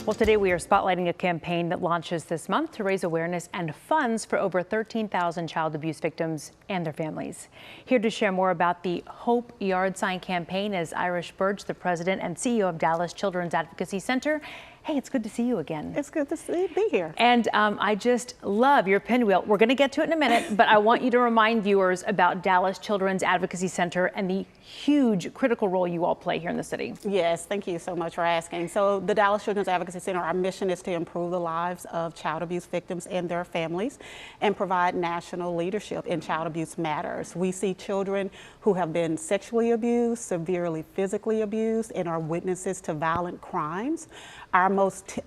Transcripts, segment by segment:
Well, today we are spotlighting a campaign that launches this month to raise awareness and funds for over 13,000 child abuse victims and their families. Here to share more about the Hope Yard Sign campaign is Irish Burge, the president and CEO of Dallas Children's Advocacy Center. Hey, it's good to see you again. It's good to be here. And I just love your pinwheel. We're going to get to it in a minute, but I want you to remind viewers about Dallas Children's Advocacy Center and the huge critical role you all play here in the city. Yes, thank you so much for asking. So the Dallas Children's Advocacy Center, our mission is to improve the lives of child abuse victims and their families and provide national leadership in child abuse matters. We see children who have been sexually abused, severely physically abused, and are witnesses to violent crimes. Our most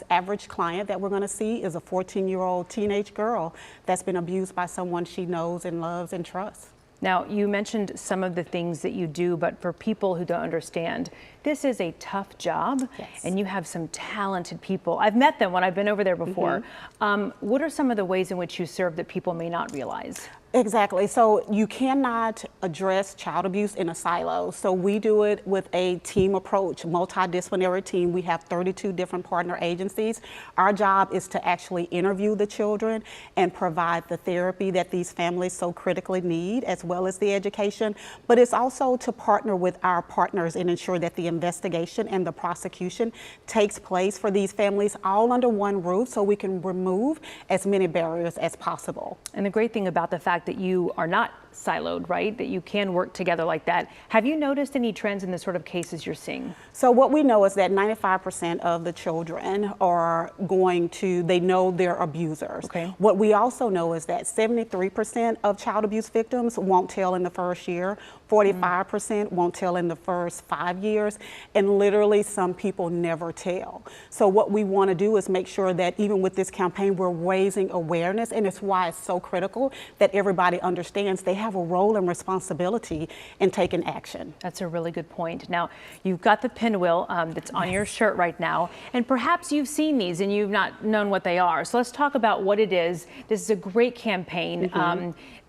average client that we're going to see is a 14-year-old teenage girl that's been abused by someone she knows and loves and trusts. Now, you mentioned some of the things that you do, but for people who don't understand, this is a tough job, yes, and you have some talented people. I've met them when I've been over there before. What are some of the ways in which you serve that people may not realize? Exactly. So you cannot address child abuse in a silo. So we do it with a team approach, multidisciplinary team. We have 32 different partner agencies. Our job is to actually interview the children and provide the therapy that these families so critically need, as well as the education. But it's also to partner with our partners and ensure that the investigation and the prosecution takes place for these families all under one roof so we can remove as many barriers as possible. And the great thing about the fact that you are not siloed, right? That you can work together like that. Have you noticed any trends in the sort of cases you're seeing? So what we know is that 95% of the children are they know their abusers. Okay. What we also know is that 73% of child abuse victims won't tell in the first year, 45% won't tell in the first 5 years, and literally some people never tell. So what we want to do is make sure that even with this campaign, we're raising awareness, and it's why it's so critical that everybody understands they have a role and responsibility in taking action. That's a really good point. Now, you've got the pinwheel that's on your shirt right now, and perhaps you've seen these and you've not known what they are. So let's talk about what it is. This is a great campaign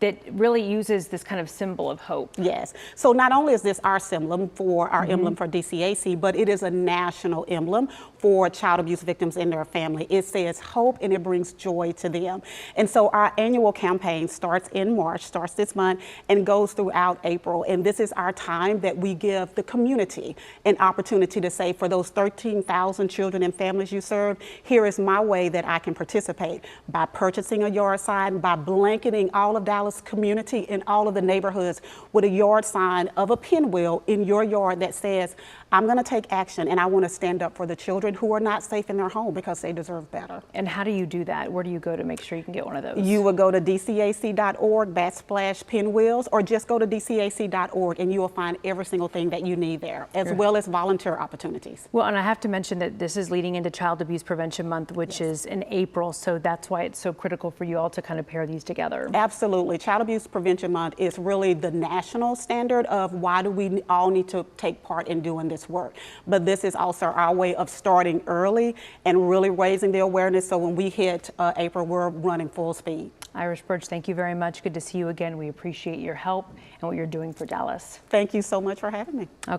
that really uses this kind of symbol of hope. Yes. So not only is this our emblem for DCAC, but it is a national emblem for child abuse victims and their family. It says hope and it brings joy to them. And so our annual campaign starts in March, starts this month, and goes throughout April. And this is our time that we give the community an opportunity to say, for those 13,000 children and families you serve, here is my way that I can participate by purchasing a yard sign, by blanketing all of Dallas community in all of the neighborhoods with a yard sign of a pinwheel in your yard that says, I'm going to take action and I want to stand up for the children who are not safe in their home because they deserve better. And how do you do that? Where do you go to make sure you can get one of those? You would go to dcac.org/pinwheels, or just go to dcac.org and you will find every single thing that you need there, as well as volunteer opportunities. Well, and I have to mention that this is leading into Child Abuse Prevention Month, which is in April, so that's why it's so critical for you all to kind of pair these together. Absolutely. Child Abuse Prevention Month is really the national standard of why do we all need to take part in doing this work. But this is also our way of starting early and really raising the awareness, so when we hit April, we're running full speed. Irish Burge, thank you very much. Good to see you again. We appreciate your help and what you're doing for Dallas. Thank you so much for having me. Okay.